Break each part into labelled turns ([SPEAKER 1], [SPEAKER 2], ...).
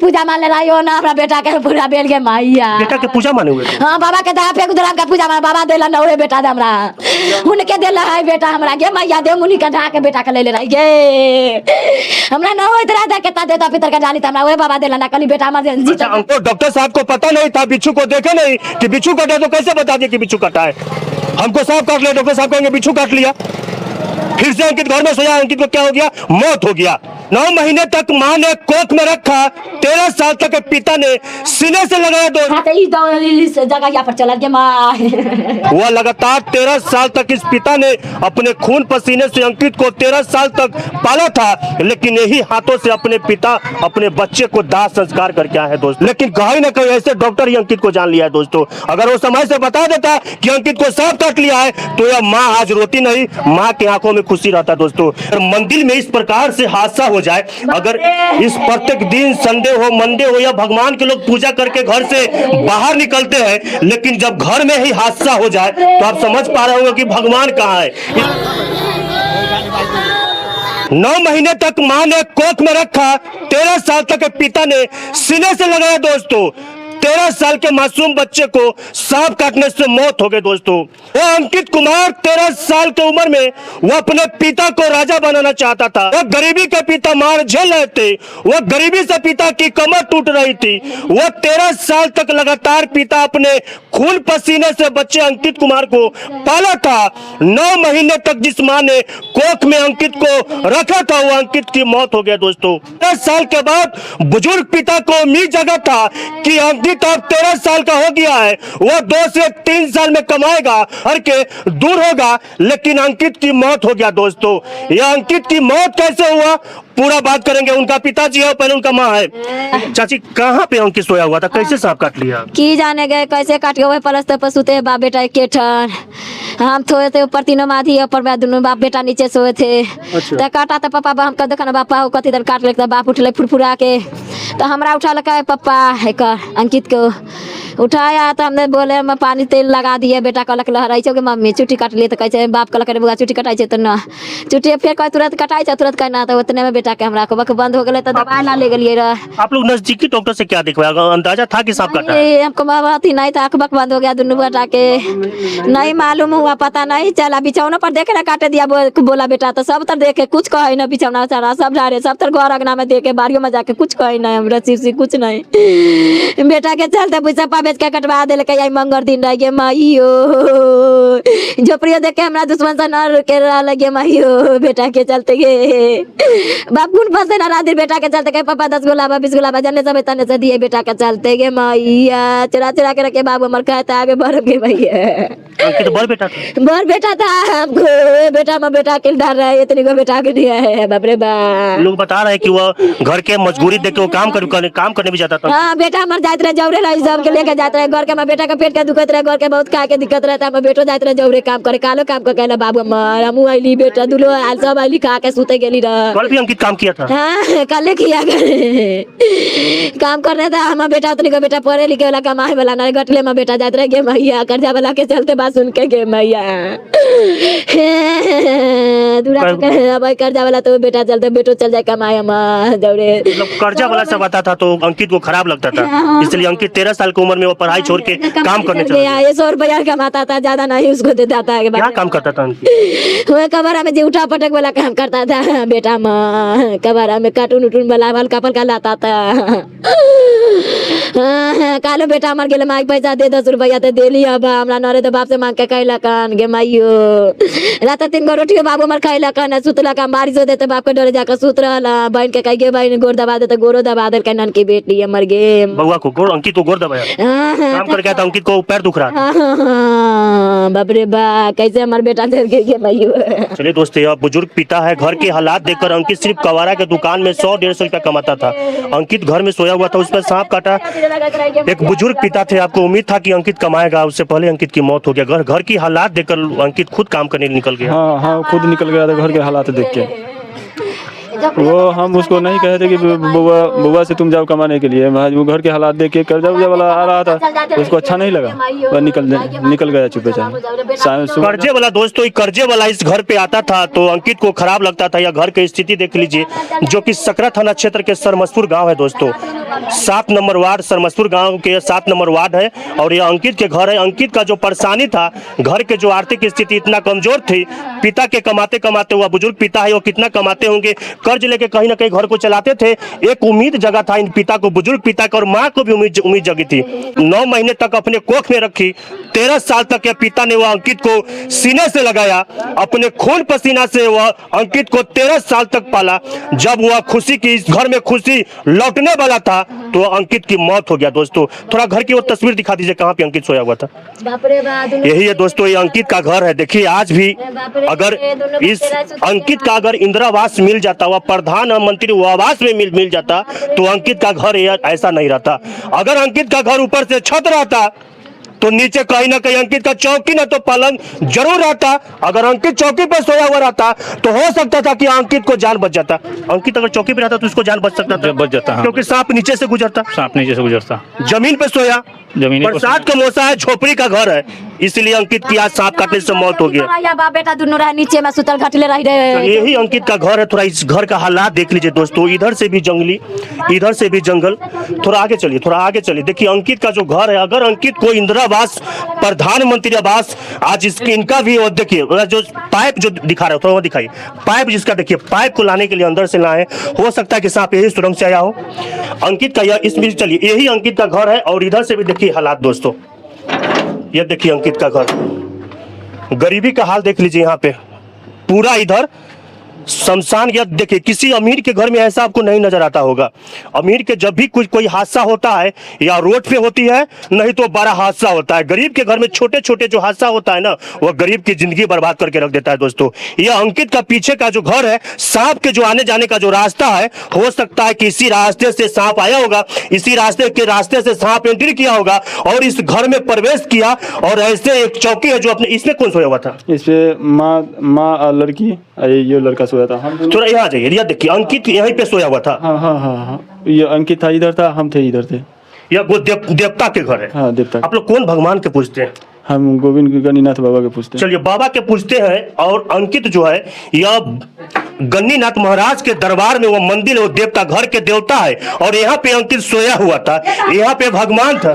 [SPEAKER 1] पूजा मान ले रही हो ना हमरा बेटा के पूरा बेल के मैया
[SPEAKER 2] बेटा के पूजा माने हुए थे?
[SPEAKER 1] हाँ बाबा के दहा फेंक दुराम का पूजा मान बाबा देला न ओए बेटा दे हमरा उनके देला है बेटा हमरा गे मैया दे मुनि के ढा के बेटा के ले रही गे हमरा न होइत रहा केता देता पितर के जानी त हमरा ओए बाबा देला ना कली बेटा हमर जी।
[SPEAKER 2] अच्छा हमको डॉक्टर साहब को पता नहीं था, बिच्छू को देखे नहीं कि बिच्छू कटा, तो कैसे बता दिया कि बिच्छू कटा है? हमको सांप काट लिया, डॉक्टर साहब कहेंगे बिच्छू काट लिया। फिर से अंकित घर में सोया, अंकित को क्या हो गया? मौत हो गया। 9 महीने तक मां ने कोख में रखा, 13 साल तक पिता ने सीने से लगाया
[SPEAKER 1] इस जगह यहाँ पर चला गया माँ
[SPEAKER 2] वह लगातार 13 साल तक इस पिता ने अपने खून पसीने से अंकित को 13 साल तक पाला था, लेकिन यही हाथों से अपने पिता अपने बच्चे को दाह संस्कार करके आए हैं दोस्तों। लेकिन कहीं ना कहीं ऐसे डॉक्टर ही अंकित को जान लिया है दोस्तों। अगर वो समय से बता देता कि अंकित को सांप काट लिया है तो यह माँ आज रोती नहीं, माँ की आंखों में खुशी रहता दोस्तों। और मंदिर में इस प्रकार से हादसा हो जाए, अगर इस प्रत्येक दिन संडे हो मंडे हो या भगवान के लोग पूजा करके घर से बाहर निकलते हैं, लेकिन जब घर में ही हादसा हो जाए तो आप समझ पा रहे होंगे कि भगवान कहाँ है। 9 महीने तक मां ने कोख में रखा, 13 साल तक पिता ने सीने से लगाया दोस्तों। 13 साल के मासूम बच्चे को सांप काटने से मौत हो गई दोस्तों। वह अंकित कुमार 13 साल की उम्र में वह अपने पिता को राजा बनाना चाहता था। वह गरीबी के पिता मार झेल रहे थे, वह गरीबी से पिता की कमर टूट रही थी। वह 13 साल तक लगातार पिता अपने खून पसीने से बच्चे अंकित कुमार को पाला था। 9 महीने तक जिस माँ ने कोख में अंकित को रखा था, वो अंकित की मौत हो गया दोस्तों। 10 साल के बाद बुजुर्ग पिता को उम्मीद जगा था कि अंकित अब 13 साल का हो गया है, वह 2 से 3 साल में कमाएगा, हर के दूर होगा, लेकिन अंकित की मौत हो गया दोस्तों। यह अंकित की मौत कैसे हुआ पूरा बात करेंगे। उनका पिताजी है, पहले उनका माँ है। चाची कहाँ पे अंकित सोया हुआ था, कैसे सांप काट लिया?
[SPEAKER 1] की जाने गए कैसे काट गए, पलस्तर पर सुते बाप बेटा एक ठन, हम सोए थे ऊपर तीनों माधी, ऊपर दोनों बाप बेटा नीचे सोए थे। तो काटा था पापा हमका देखा ना बापा कथी देर काट लेता, बाप उठले फुरफुरा के तो हमरा उठा लगा पापा एक अंकित को उठाया तो हमने बोले मैं पानी तेल लगा दिए, बेटा कहलक लहराई छो मम्मी चुट्टी काट लिए तो कैसे बाप कहलक रे बुआ चुट्टी कटाई तो ना चुट्टी फिर कह तुरंत कटाई तुरंत कहना तो उतने में बेटा के हमरा को बंद हो गए तो दवाई ला ले गलिए रह।
[SPEAKER 2] आप लोग नजदीकी डॉक्टर से क्या दिखवाया, अंदाजा था कि सांप काटा है?
[SPEAKER 1] हमको बात ही नहीं था, आँख बक बंद हो गया दोनों बेटा के, नहीं मालूम हुआ पता नहीं चला। बिछौना पर देखे ना काटे दिया बोला बेटा तो सब तर देखे कुछ कहे ना, बिछौना उछौना सब जा रहे सब तर घर अगना में देखे बारियों में जाके कुछ कहे ना, हम रसी कुछ नहीं। बेटा के चलते पैसा बेच के कटवा दे के मंगर दिन रह गए माइयो, झोपड़ियों देख के हमारा दुश्मन से न के लगे माइयो, बेटा के चलते गे बाप गुण फंसे ना रात बेटा के चलते के पापा 10 गुलाबा 20 गुलाबा जने सब तने से दिए बेटा के चलते गे मैया, चुरा चुरा के रखे बाबू मर कहता आगे बढ़ गए भैया।
[SPEAKER 2] अंकित बड़ बेटा था,
[SPEAKER 1] बड़ बेटा था हमको, बेटा में बेटा के डर रहा है, इतनी को बेटा के दिया है बाप रे बाप।
[SPEAKER 2] लोग बता रहे हैं कि वो घर के मजबूरी देख के वो काम करने भी जाता था।
[SPEAKER 1] हाँ बेटा मर जाते रहे जौरे रही सब के लेके जाते रहे, घर के में बेटा के पेट के दुखत रहे, घर के बहुत खाए के दिक्कत रहता है, बेटो जाते रहे जौरे काम करे, कालो काम कर कहला बाबू मर हमू आइली बेटा दुलो आल सब आइली खा के सुते गेली रह।
[SPEAKER 2] कल भी अंकित काम किया था?
[SPEAKER 1] हाँ कल किया काम करने था हम बेटा, उतनी को बेटा पढ़े लिखे वाला कमाए वाला ना, गटले में बेटा जाते रहे गे मैया, कर्जा वाला के चलते बात सुन के गे मैया कर्जा वाला तो बेटा चलते बेटो चल जाए कमाए हम जौरे।
[SPEAKER 2] कर्जा वाला सब आता था तो अंकित को खराब लगता था, इसलिए अंकित 13 साल की उम्र में वो पढ़ाई छोड़ के काम करने चला गया।
[SPEAKER 1] 100 रुपया कमाता था, ज्यादा नहीं उसको देता था।
[SPEAKER 2] क्या काम करता था अंकित?
[SPEAKER 1] वो कबारा में जूठा पटक वाला काम करता था बेटा माँ, कबारा में कार्टून उटून वाला हल्का फल्का लाता था। कालो बेटा हमारे गेले माई पैसा दे 10 रुपया तो दे लिया बा, हमरा नरे तो बाप से मांग के कहला कान गे माइयो, रात 3 गो रोटी बाबू हमार खाइला कान सुतला का बारिश हो देते बाप के डरे जाकर सुत रहला, बहन के कह गे बहन गोर दबा देते गोरो दबा दे के नन की बेटी मर गे
[SPEAKER 2] बउआ को गोर, अंकित को गोर दबाया, काम करके आता अंकित को पैर दुख रहा था।
[SPEAKER 1] बाप रे बा कैसे हमार बेटा दे गे माइयो।
[SPEAKER 2] चलिए दोस्तों यह बुजुर्ग पिता है, घर के हालात देखकर अंकित सिर्फ कवारा के दुकान में 100-150 रुपया कमाता था, अंकित घर में सोया हुआ था, उस पर सांप काटा। एक बुजुर्ग पिता थे, आपको उम्मीद था कि अंकित कमाएगा, उससे पहले अंकित की मौत हो गया। घर की हालात देखकर अंकित खुद काम करने निकल गया।
[SPEAKER 3] हाँ खुद निकल गया था घर के हालात देख के। वो हम उसको नहीं कहे थे कि बुआ से तुम जाओ कमाने के लिए, वो घर के हालात देख के कर्जा उर्जा वाला आ रहा था, उसको अच्छा नहीं लगा, वह निकल गया चुपे चाहे।
[SPEAKER 2] कर्जे वाला दोस्तों, कर्जे वाला इस घर पे आता था तो अंकित को खराब लगता था। या घर की स्थिति देख लीजिए, जो कि सकरा थाना क्षेत्र के सरमसपुर गांव है दोस्तों, 7 नंबर वार्ड सरमसपुर गांव के 7 नंबर वार्ड है और ये अंकित के घर है। अंकित का जो परेशानी था, घर के जो आर्थिक स्थिति इतना कमजोर थी, पिता के कमाते कमाते, हुआ बुजुर्ग पिता है, वो कितना कमाते होंगे, कर्ज लेके कहीं ना कहीं घर को चलाते थे। एक उम्मीद जगा था इन पिता को, बुजुर्ग पिता को, और माँ को भी उम्मीद जगी थी। 9 महीने तक अपने कोख में रखी, 13 साल तक के पिता ने वह अंकित को सीने से लगाया, अपने खून पसीना से वह अंकित को 13 साल तक पाला। जब वह खुशी की, इस घर में खुशी लौटने वाला था, तो अंकित की मौत हो गया दोस्तों। थोड़ा घर की वो तस्वीर दिखा दीजिए, कहाँ पे अंकित सोया हुआ था। यही है दोस्तों, ये अंकित का घर है। देखिए आज भी अगर इस अंकित का अगर इंदिरा आवास मिल जाता, वह प्रधानमंत्री वो आवास में मिल जाता, तो अंकित का घर ऐसा नहीं रहता। अगर अंकित का घर ऊपर से छत रहता तो नीचे कहीं ना कहीं अंकित का चौकी ना तो पलंग जरूर रहता। अगर अंकित चौकी पर सोया हुआ रहता तो हो सकता था कि अंकित को जान बच जाता। अंकित अगर चौकी पर रहता तो उसको जान बच सकता था,
[SPEAKER 4] बच जाता, हाँ।
[SPEAKER 2] क्योंकि सांप नीचे से गुजरता,
[SPEAKER 4] सांप नीचे से गुजरता।
[SPEAKER 2] जमीन पे सोया,
[SPEAKER 4] जमीन
[SPEAKER 2] बरसात का मौसम है, झोपड़ी का घर है, इसलिए अंकित की आज सांप काटने से मौत हो गया।
[SPEAKER 1] बाप बेटा दोनों रहे नीचे में सुतल घटले रह रहे।
[SPEAKER 2] यही अंकित का घर है। थोड़ा इस घर का हालात देख लीजिए दोस्तों, इधर से भी जंगली, इधर से भी जंगल। थोड़ा आगे चलिए, थोड़ा आगे चलिए। देखिए अंकित का जो घर है, अगर अंकित को इंदिरा आवास, प्रधानमंत्री आवास, आज इसकी इनका भी, और देखिए जो पाइप जो दिखा रहे हो, थोड़ा वो दिखाइए पाइप, जिसका देखिए पाइप को लाने के लिए अंदर से लाए, हो सकता है कि सांप यही सुरंग से आया हो। अंकित का यह, इसमें चलिए, यही अंकित का घर है। और इधर से भी देखिए हालात दोस्तों, ये देखिए अंकित का घर, गरीबी का हाल देख लीजिए। यहाँ पे पूरा इधर शमशान। या देखिए किसी अमीर के घर में ऐसा आपको नहीं नजर आता होगा। अमीर के जब भी कोई हादसा होता है, या रोड पे होती है, नहीं तो बड़ा हादसा होता है। गरीब के घर में छोटे छोटे जो हादसा होता है ना, वह गरीब की जिंदगी बर्बाद करके रख देता है दोस्तों। यह अंकित का पीछे का जो घर है, सांप के जो आने जाने का जो रास्ता है, हो सकता है कि इसी रास्ते से सांप आया होगा, इसी रास्ते से सांप एंट्री किया होगा और इस घर में प्रवेश किया। और ऐसे एक चौकी है जो अपने, इसमें कौन सोया हुआ था?
[SPEAKER 3] इस पे माँ और लड़की, ये लड़का सोया था। हम
[SPEAKER 2] थोड़ा यहाँ जाइए, यह देखिए अंकित यहीं पे सोया हुआ था।
[SPEAKER 3] हाँ, ये अंकित था इधर था, हम थे इधर थे।
[SPEAKER 2] यह वो देवता के घर है।
[SPEAKER 3] हाँ, देवता।
[SPEAKER 2] आप लोग कौन भगवान के पूजते हैं?
[SPEAKER 3] हम गोविंद गणिनाथ बाबा के पूजते हैं।
[SPEAKER 2] चलिए बाबा के पूजते हैं। और अंकित जो है, यह गणिनाथ महाराज के दरबार में वो मंदिर, वो देवता, घर के देवता है। और यहाँ पे अंकित सोया हुआ था, यहाँ पे भगवान था,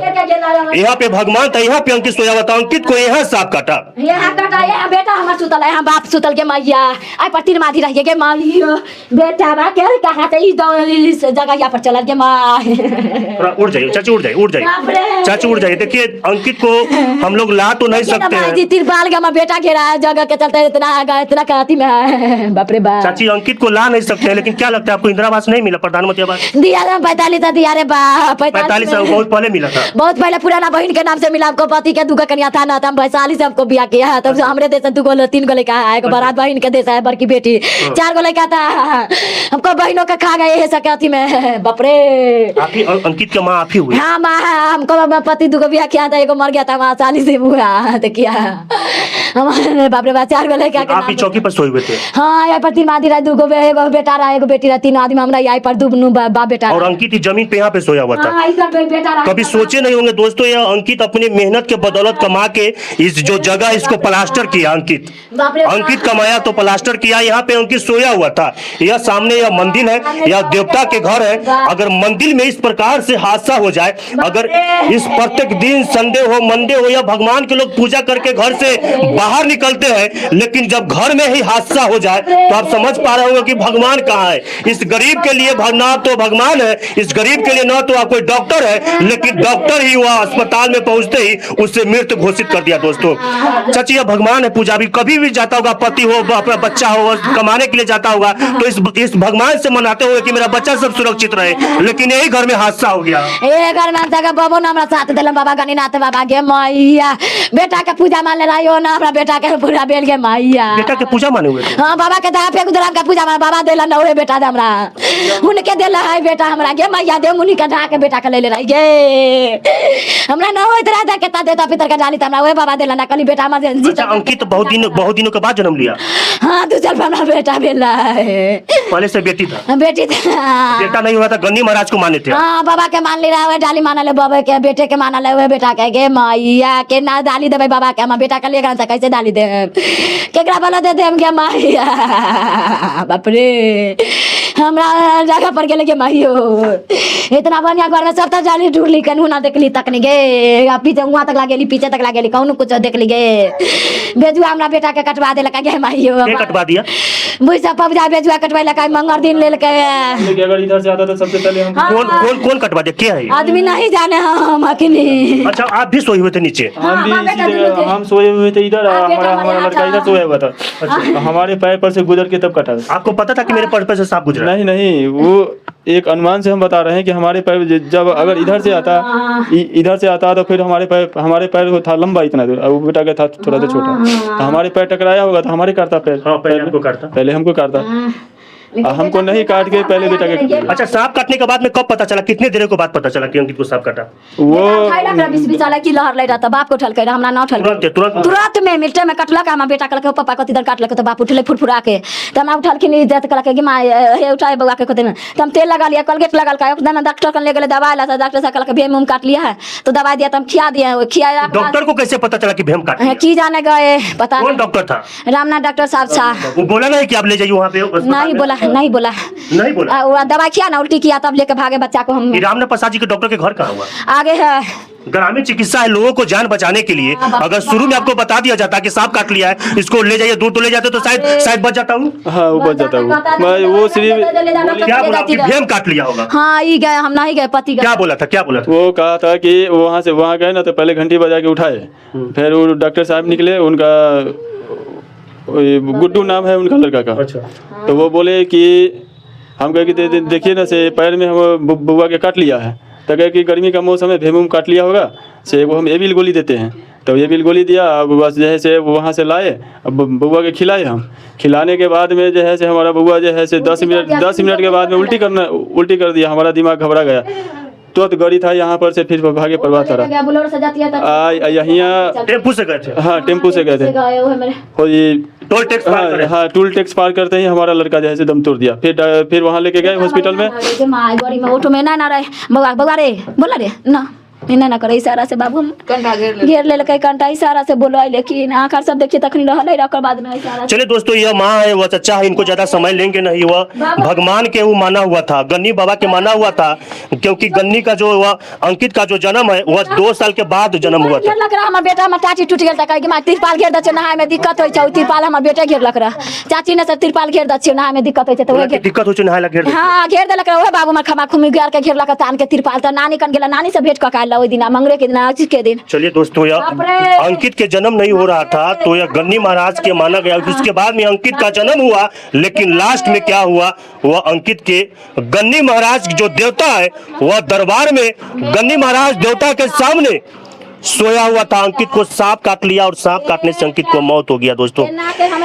[SPEAKER 2] यहाँ पे भगवान था, यहाँ पे अंकित सोया हुआ था। अंकित को यहाँ सांप काटा,
[SPEAKER 1] यहाँ काटा। यहाँ बेटा हमार सुतल है, यहाँ बाप सुतल के मैया आई पर तीन माधी रहिए के मैया बेटा बा के कहाँ से इस जगह यहाँ पर चल के माँ।
[SPEAKER 2] उड़ जाइए चाची, उड़ जाइए, उड़ जाइए चाची, उड़ जाइए। देखिए अंकित को हम लोग ला तो नहीं सकते हैं।
[SPEAKER 1] तिरपाल का बेटा घेरा जगह के चलते इतना कहती में, बाप रे बाप।
[SPEAKER 2] चाची अंकित को ला नहीं सकते, लेकिन क्या लगता है आपको इंदिरा आवास नहीं मिला, प्रधानमंत्री आवास?
[SPEAKER 1] दिया 45 दिया रे बाप,
[SPEAKER 2] 45 बहुत पहले मिला था।
[SPEAKER 1] बहुत पहले पुराना बहन के नाम से मिला। हमको पति के दुगो कन्या था ना, तो हम वैशाली से हमको बिया किया है। तब हमरे देश 3 गो लड़का है, एक बारात बहन के देश है, बड़की बेटी 4 गो लड़का था। हमको बहनों का खा गए है सकती में, बाप रे।
[SPEAKER 2] अंकित के माँ आप ही हुई?
[SPEAKER 1] हाँ माँ, हमको पति दुगो बिया किया था, एगो मर गया था वहाँ साली से हुआ तो किया हमारे बाप रे बाप 4 गो लड़का के।
[SPEAKER 2] आप ही चौकी पर सोए हुए थे?
[SPEAKER 1] हाँ, यहाँ पर 3 आदमी रहा, 2 गो एगो बेटा रहा, एगो बेटी रहा, 3 आदमी हमरा यहाँ पर 2 बाप बेटा।
[SPEAKER 2] और अंकित जमीन पे यहाँ पे सोया हुआ था।
[SPEAKER 1] बेटा
[SPEAKER 2] कभी सोचे नहीं होंगे दोस्तों, यह अंकित अपनी मेहनत के बदौलत कमा के इस जो जगह इसको प्लास्टर किया। अंकित कमाया तो प्लास्टर किया। यहाँ पे अंकित सोया हुआ था। यह सामने यह मंदिर है, यह देवता के घर है। अगर मंदिर में इस प्रकार से हादसा हो जाए, अगर इस प्रत्येक दिन संडे हो, मंडे हो, या भगवान के लोग पूजा करके घर से बाहर निकलते हैं, लेकिन जब घर में ही हादसा हो जाए तो आप समझ पा रहे होंगे कि भगवान कहाँ है। इस गरीब के लिए ना तो भगवान है, इस गरीब के लिए ना तो कोई डॉक्टर है, लेकिन डॉक्टर ही हुआ अस्पताल में पहुंचते ही उससे मृत घोषित कर दिया दोस्तों। सच यह भगवान है। पूजा भी कभी भी जाता होगा, पति हो, अपना बच्चा हो, कमाने के लिए जाता होगा, तो इस भगवान से मनाते हुए कि मेरा बच्चा सब सुरक्षित रहे, लेकिन यही घर में हादसा हो गया।
[SPEAKER 1] ए घर में जगह बाबू ना हमरा साथ देलम, बाबा गणिनाथ बाबा के मैया बेटा के पूजा मान ले रही हो ना, हमरा बेटा के पूरा बेल के मैया
[SPEAKER 2] बेटा के पूजा माने हुए थे।
[SPEAKER 1] हाँ, बाबा के दहा फेंक दराम का पूजा मान बाबा देला ना, ओए बेटा दे हमरा उनके देला है बेटा हमरा गे मैया दे मुनि के ढा के बेटा के ले ले रही गे हमरा न होइत रहा केता देता पितर के डाली त हमरा ओए बाबा देला ना कली बेटा हमर जी।
[SPEAKER 2] अच्छा अंकित बहुत दिनों के बाद जन्म लिया?
[SPEAKER 1] हां 2 साल हमरा बेटा भेला है।
[SPEAKER 2] पहले से बेटी था?
[SPEAKER 1] बेटी था।
[SPEAKER 2] बेटा नहीं हुआ था, गन्नी महाराज को माने थे?
[SPEAKER 1] हां बाबा के मान ले रहा है, डाली माना ले बाबा के, बेटे के माना ले हुए बेटा के गे मैया के ना डाली देबे बाबा के, हम बेटा के ले गन त कैसे डाली दे केकरा वाला दे देम गे मैया बाप रे हमरा जगह पर गेले गे माइयो इतना बढ़िया घर में सब त जाली ढूंढली कनहु ना देखली तक नहीं गे पीछे वहां तक लागेली पीछे तक लागेली कौन कुछ देखली गे बेजुआ हमरा बेटा के कटवा देलक गे माइयो।
[SPEAKER 2] के कटवा दिया?
[SPEAKER 1] बुझा पबजा बेजुआ कटवाइलक मंगर दिन लेल के।
[SPEAKER 3] अगर इधर से आता तो सबसे पहले हम
[SPEAKER 2] कौन कटवा दिया? क्या है
[SPEAKER 1] आदमी नहीं जाने हम अखनी।
[SPEAKER 2] अच्छा आप भी सोए हुए थे नीचे?
[SPEAKER 3] हम भी इसी जगह हम सोए हुए थे इधर, हमारा लड़का इधर सोया हुआ था, हमारे पैर पर से गुजर के तब कटा।
[SPEAKER 2] आपको पता था कि मेरे पैर पर से सांप गुजरा?
[SPEAKER 3] नहीं वो एक अनुमान से हम बता रहे हैं कि हमारे पैर जब अगर इधर से आता तो फिर हमारे पैर था लंबा इतना दूर, वो बेटा का था थोड़ा सा छोटा, तो हमारे पैर टकराया होगा तो हमारे काटता पैर।
[SPEAKER 2] हाँ, पहले हमको काटता।
[SPEAKER 3] हमको नहीं काट के पहले बेटा के।
[SPEAKER 2] अच्छा सांप काटने के बाद में कब पता चला, कितने देर के बाद पता चला कि अंकित को सांप काटा?
[SPEAKER 3] वो
[SPEAKER 1] की लहर ले रहा था बाप को उठल के हमरा ना उठल तुरंत में मिनटे में कटलक हम बेटा कहलक पापा कति देर काटलक तो बाप उठले फुरफुरा के त हम उठल के इज्जत कहलक कि मां हे उठाए बउआ के कहते त हम तेल लगा लिया कोलगेट लगल का एकदम डॉक्टर कन ले गेले दवाई ला डॉक्टर से कहलक भेम काट लिया है तो दवाई दिया त हम खिया दिया खियाया।
[SPEAKER 2] डॉक्टर को कैसे पता चला कि भेम काट लिया?
[SPEAKER 1] की जाने गए पता
[SPEAKER 2] कौन डॉक्टर था?
[SPEAKER 1] रामनाथ डॉक्टर साहब था।
[SPEAKER 2] वो बोला नहीं कि आप ले जाइए वहाँ पे?
[SPEAKER 1] नहीं बोला
[SPEAKER 2] नहीं बोला।
[SPEAKER 1] वो दवाई किया ना उल्टी किया तब लेके भागे बच्चा को हम।
[SPEAKER 2] रामनाथ प्रसाद जी के डॉक्टर के घर कहाँ हुआ?
[SPEAKER 1] आगे है
[SPEAKER 2] ग्रामीण चिकित्सा है, लोगों को जान बचाने के लिए अगर शुरू में आपको बता दिया जाता कि सांप काट लिया है इसको ले जाइए दूर तो ले जाते तो शायद बच जाता हूँ।
[SPEAKER 3] हाँ वो बच जाता हूँ। वो सिर्फ
[SPEAKER 2] क्या बोला कि भेम काट लिया होगा?
[SPEAKER 1] हाँ ये गए हम नहीं गए पति
[SPEAKER 2] क्या बोला था?
[SPEAKER 3] वो कहा था कि वहाँ गए ना तो पहले घंटी बजा के उठाए, फिर वो डॉक्टर साहब निकले, उनका गुड्डू नाम है उनका लड़का का।
[SPEAKER 2] अच्छा।
[SPEAKER 3] तो वो बोले कि हम कहे कि देखिए ना से पैर में हम बुआ के काट लिया है, तो कहे कि गर्मी का मौसम है भेम काट लिया होगा से वो हम एविल गोली देते हैं, तो एविल गोली दिया। अब बस जो है से वहाँ से लाए, अब बुआ के खिलाए, हम खिलाने के बाद में जो है से हमारा बुआ जो है से 10 मिनट के बाद में उल्टी कर दिया, हमारा दिमाग घबरा गया, तो गड़ी था यहाँ पर से फिर भागे परवाह था यहाँ
[SPEAKER 2] टेम्पू से गए थे?
[SPEAKER 3] हाँ टेम्पू से गए थे।
[SPEAKER 2] टोल टैक्स पार करे?
[SPEAKER 3] हाँ टोल टैक्स पार करते ही हमारा लड़का जो है दम तोड़ दिया, फिर वहाँ लेके गए हॉस्पिटल में।
[SPEAKER 1] बउआ रे बोला रे ना करे इशारा से बाबू हम घेर ले कंटा इशारा से बोलो लेकिन आखिर सब देखिए तखनी रहले रकर बाद में इशारा।
[SPEAKER 2] चलिए दोस्तों यह माँ है, वह चचा है, इनको ज्यादा समय लेंगे नहीं। वह भगवान के वो माना हुआ था, गन्नी बाबा के माना हुआ था, क्योंकि गन्नी का जो वह अंकित का जो जन्म है वह 2 साल के बाद जन्म हुआ था।
[SPEAKER 1] हमार बेटा हमर टाटी टूट गेल त कि तिरपाल घेर द नहाय में दिक्कत होय छै, तिरपाल हमर बेटे घेरलक रह, चाची ने से तिरपाल घेर द नहाय में दिक्कत होय छै त
[SPEAKER 2] दिक्कत होय छै नहाय ला घेर।
[SPEAKER 1] हां घेर देलक ओहे बाबू हमर खमा खुमी घेर के घेरलक तान के तिरपाल त नानी कन गेला, नानी से भेंट क काल ओइ दिन मंगरे के के दिन।
[SPEAKER 2] चलिए दोस्तों यह अंकित के जन्म नहीं हो रहा था तो यह गन्नी महाराज के माना गया, उसके बाद में अंकित का जन्म हुआ, लेकिन लास्ट में क्या हुआ, वह अंकित के गन्नी महाराज जो देवता है वह दरबार में गन्नी महाराज देवता के सामने सोया हुआ था, अंकित को सांप काट लिया और सांप काटने से अंकित को मौत हो गया। दोस्तों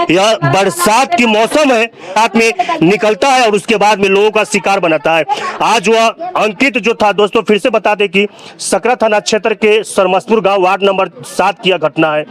[SPEAKER 2] यह बरसात की मौसम है, रात में निकलता है और उसके बाद में लोगों का शिकार बनाता है। आज वह अंकित जो था दोस्तों फिर से बता दें कि सकरा थाना क्षेत्र के सरमसपुर गांव वार्ड नंबर 7 की घटना है।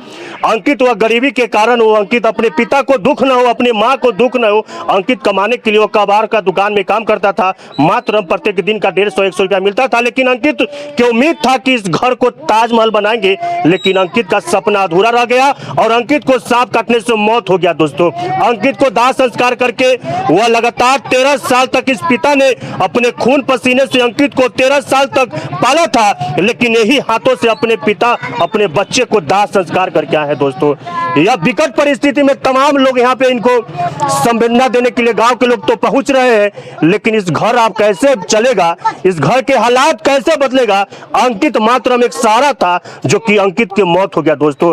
[SPEAKER 2] अंकित वह गरीबी के कारण वो अंकित अपने पिता को दुख न हो, अपनी माँ को दुख न हो, अंकित कमाने के लिए वो कबाड़ का दुकान में काम करता था, मात्र प्रत्येक दिन का 150-100 रुपया मिलता था, लेकिन अंकित की उम्मीद था कि इस घर को ताजमहल बनाएंगे, लेकिन अंकित का सपना अधूरा रह गया और अंकित को सांप काटने से मौत हो गया। दोस्तों अंकित को दाह संस्कार करके वह लगातार 13 साल तक इस पिता ने अपने खून पसीने से अंकित को 13 साल तक पाला था, लेकिन यही हाथों से अपने पिता अपने बच्चे को दाह संस्कार करके आए हैं। दोस्तों यह विकट परिस्थिति में तमाम लोग यहाँ पे इनको संवेदना देने के लिए गांव के लोग तो पहुंच रहे हैं, लेकिन इस घर आप कैसे चलेगा, इस घर के हालात कैसे बदलेगा। अंकित मात्र एक सहारा था, जो कि अंकित की मौत हो गया दोस्तों।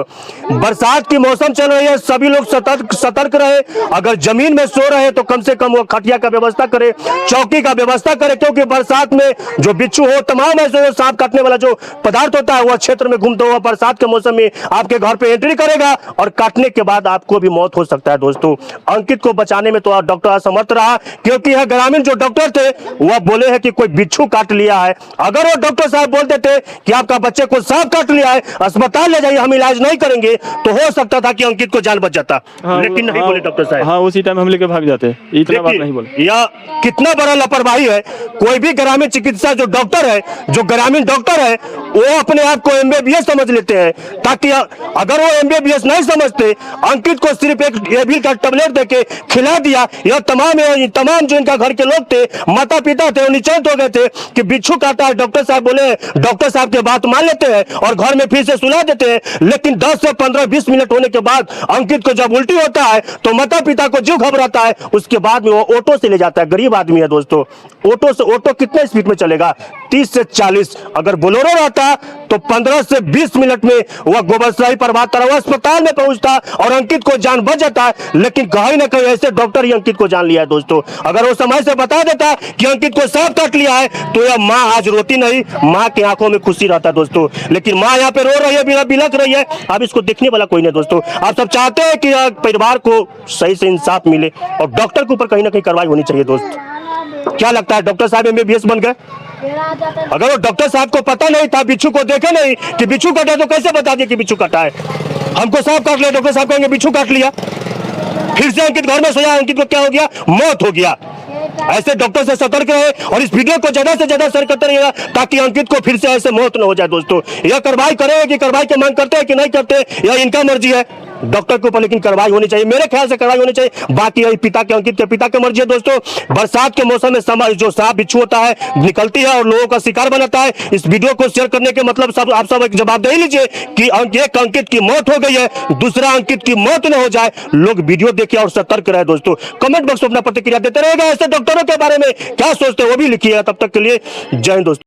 [SPEAKER 2] बरसात की मौसम चल रही है, सभी लोग सतर्क रहे। अगर जमीन में सो रहे तो कम से कम वो खटिया का व्यवस्था करे, चौकी का व्यवस्था करे, क्योंकि बरसात में जो बिच्छू हो, तमाम ऐसे वो सांप काटने वाला जो पदार्थ होता है, वह क्षेत्र में घूमता हुआ बरसात के मौसम में आपके घर पे एंट्री करेगा और काटने के बाद आपको भी मौत हो सकता है दोस्तों। अंकित को बचाने में तो डॉक्टर असमर्थ रहा, क्योंकि यह ग्रामीण जो डॉक्टर थे वह बोले हैं कि कोई बिच्छू काट लिया है। अगर वो डॉक्टर साहब बोलते थे कि आपका बच्चे को सांप काट लिया है, अस्पताल ले जाइए, हम इलाज नहीं करेंगे, तो हो सकता था कि अंकित को जान बच जाता। लेकिन नहीं बोले डॉक्टर साहब।
[SPEAKER 3] हाँ, उसी टाइम हम लेके भाग जाते, इतना बात नहीं बोले।
[SPEAKER 2] यह कितना बड़ा लापरवाही है। कोई भी ग्रामीण चिकित्सा जो डॉक्टर है, जो ग्रामीण डॉक्टर है, वो अपने आप को एमबीबीएस समझ लेते हैं, ताकि अगर वो एमबीबीएस नहीं समझते, अंकित को सिर्फ एक एविल का टैबलेट देके खिला दिया, यह तमाम जो इनका घर के लोग थे, माता पिता थे, वो निश्चिंत हो गए थे कि बिच्छू काटा है। डॉक्टर साहब बोले, डॉक्टर साहब की बात मान लेते हैं और घर में फिर से सुला देते हैं। लेकिन 10 से 15-20 मिनट होने के बाद अंकित को जब उल्टी होता है तो माता पिता को जीव घबराता है। उसके बाद में वो ऑटो से ले जाता है। गरीब आदमी है दोस्तों, ऑटो कितने स्पीड में चलेगा? 30 से 40। अगर बोलेरो रहता तो 15 से 20 मिनट में वह गोबरसराही प्रभात तरह अस्पताल में पहुंचता और अंकित को जान बच जाता है। लेकिन कहीं ना कहीं ऐसे डॉक्टर ही अंकित को जान लिया है दोस्तों। अगर वो समय से बता देता कि अंकित को सांप काट लिया है तो यह माँ आज रोती नहीं, माँ की आंखों में खुशी रहता दोस्तों। लेकिन माँ यहाँ पे रो रही है, बिना बिलख रही है। अब इसको देखने वाला कोई नहीं दोस्तों। आप सब चाहते हैं कि परिवार को सही से इंसाफ मिले और डॉक्टर के ऊपर कहीं ना कहीं कार्रवाई होनी चाहिए दोस्त। क्या लगता है डॉक्टर साहब एमबीबीएस बन गए? अगर वो डॉक्टर साहब को पता नहीं था, बिच्छू को देखे नहीं कि बिच्छू कटा, तो कैसे बता दिया कि बिच्छू कटा है? हमको सांप काट लिया, डॉक्टर साहब कहेंगे बिच्छू काट लिया। फिर से अंकित घर में सोया, अंकित को क्या हो गया? मौत हो गया। ऐसे डॉक्टर से सतर्क रहे और इस वीडियो को ज्यादा से ज्यादा शेयर करते रहिएगा, ताकि अंकित को फिर से ऐसे मौत न हो जाए दोस्तों। यह कार्रवाई करेंगे कि कार्रवाई की मांग करते हैं कि नहीं करते, यह इनका मर्जी है डॉक्टर के ऊपर, लेकिन कार्रवाई होनी चाहिए। मेरे ख्याल से कार्रवाई होनी चाहिए। बाकी यही पिता के, अंकित के पिता की मर्जी है दोस्तों। बरसात के मौसम में जो सांप बिच्छू होता है निकलती है और लोगों का शिकार बनाता है। इस वीडियो को शेयर करने के मतलब सब आप सब एक जवाबदेही लीजिए कि एक अंकित की मौत हो गई है, दूसरा अंकित की मौत न हो जाए। लोग वीडियो देखे और सतर्क रहे दोस्तों। कमेंट बॉक्स में अपना प्रतिक्रिया देते रहेगा। ऐसे डॉक्टरों के बारे में क्या सोचते हैं वो भी लिखिएगा। तब तक के लिए जय हिंद दोस्तों।